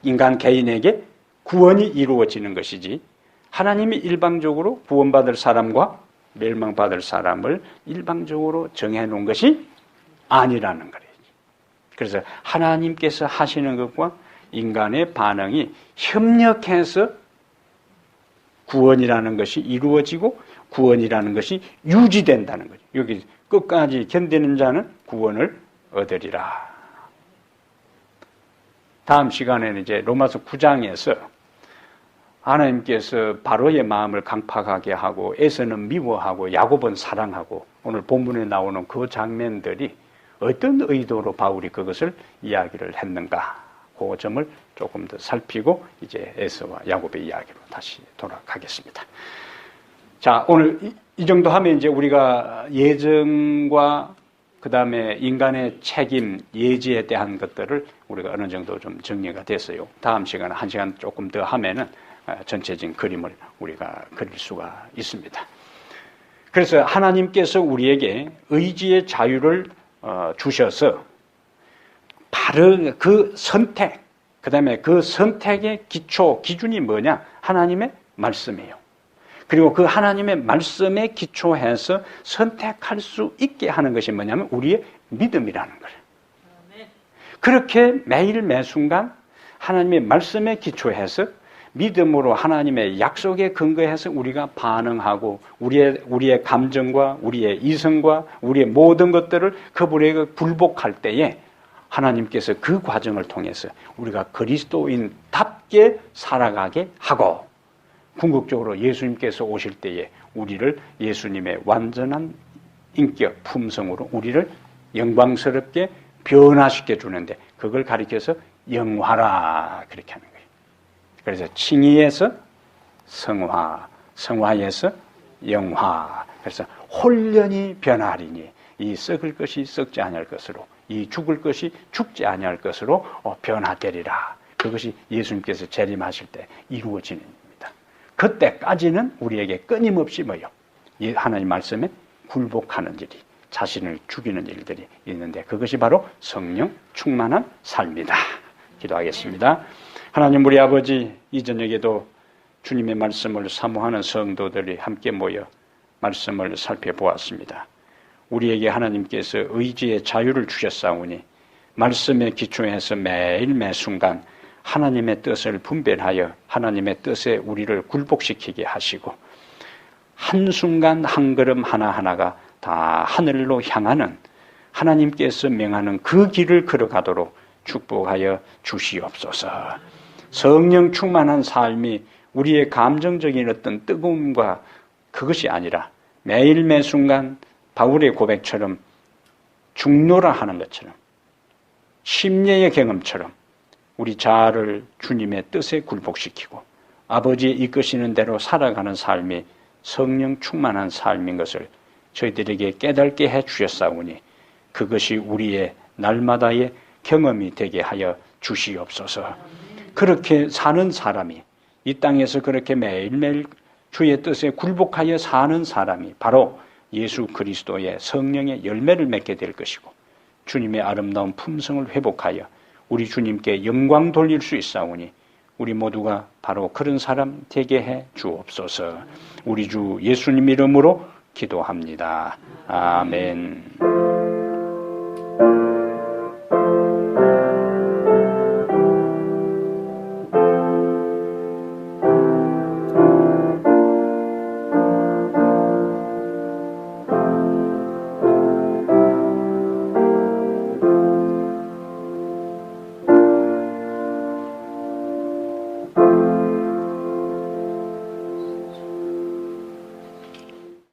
인간 개인에게 구원이 이루어지는 것이지 하나님이 일방적으로 구원받을 사람과 멸망받을 사람을 일방적으로 정해놓은 것이 아니라는 거예요. 그래서 하나님께서 하시는 것과 인간의 반응이 협력해서 구원이라는 것이 이루어지고 구원이라는 것이 유지된다는 거죠. 여기 끝까지 견디는 자는 구원을 얻으리라. 다음 시간에는 이제 로마서 9장에서 하나님께서 바로의 마음을 강팍하게 하고 에서는 미워하고 야곱은 사랑하고 오늘 본문에 나오는 그 장면들이 어떤 의도로 바울이 그것을 이야기를 했는가 그 점을 조금 더 살피고 이제 에서와 야곱의 이야기로 다시 돌아가겠습니다. 자, 오늘 이 정도 하면 이제 우리가 예정과 그 다음에 인간의 책임, 예지에 대한 것들을 우리가 어느 정도 좀 정리가 됐어요. 다음 시간에 한 시간 조금 더 하면은 전체적인 그림을 우리가 그릴 수가 있습니다. 그래서 하나님께서 우리에게 의지의 자유를 주셔서 바로 그 선택, 그 다음에 그 선택의 기준이 뭐냐? 하나님의 말씀이에요. 그리고 그 하나님의 말씀에 기초해서 선택할 수 있게 하는 것이 뭐냐면 우리의 믿음이라는 거예요. 그렇게 매일 매순간 하나님의 말씀에 기초해서 믿음으로 하나님의 약속에 근거해서 우리가 반응하고 우리의 감정과 우리의 이성과 우리의 모든 것들을 그분에게 굴복할 때에 하나님께서 그 과정을 통해서 우리가 그리스도인답게 살아가게 하고 궁극적으로 예수님께서 오실 때에 우리를 예수님의 완전한 인격, 품성으로 우리를 영광스럽게 변화시켜 주는데 그걸 가리켜서 영화라 그렇게 하는 거예요. 그래서 칭의에서 성화, 성화에서 영화. 그래서 홀련히 변화하리니 이 썩을 것이 썩지 아니할 것으로 이 죽을 것이 죽지 아니할 것으로 변화되리라. 그것이 예수님께서 재림하실 때 이루어지는 겁니다. 그때까지는 우리에게 끊임없이 뭐요? 하나님 말씀에 굴복하는 일이 자신을 죽이는 일들이 있는데 그것이 바로 성령 충만한 삶이다. 기도하겠습니다. 하나님 우리 아버지 이 저녁에도 주님의 말씀을 사모하는 성도들이 함께 모여 말씀을 살펴보았습니다. 우리에게 하나님께서 의지의 자유를 주셨사오니 말씀에 기초해서 매일 매순간 하나님의 뜻을 분별하여 하나님의 뜻에 우리를 굴복시키게 하시고 한순간 한 걸음 하나하나가 다 하늘로 향하는 하나님께서 명하는 그 길을 걸어가도록 축복하여 주시옵소서. 성령 충만한 삶이 우리의 감정적인 어떤 뜨거움과 그것이 아니라 매일 매순간 바울의 고백처럼 죽노라 하는 것처럼 심려의 경험처럼 우리 자아를 주님의 뜻에 굴복시키고 아버지의 이끄시는 대로 살아가는 삶이 성령 충만한 삶인 것을 저희들에게 깨닫게 해 주셨사오니 그것이 우리의 날마다의 경험이 되게 하여 주시옵소서. 그렇게 사는 사람이 이 땅에서 그렇게 매일매일 주의 뜻에 굴복하여 사는 사람이 바로 예수 그리스도의 성령의 열매를 맺게 될 것이고 주님의 아름다운 품성을 회복하여 우리 주님께 영광 돌릴 수 있사오니 우리 모두가 바로 그런 사람 되게 해 주옵소서. 우리 주 예수님 이름으로 기도합니다. 아멘.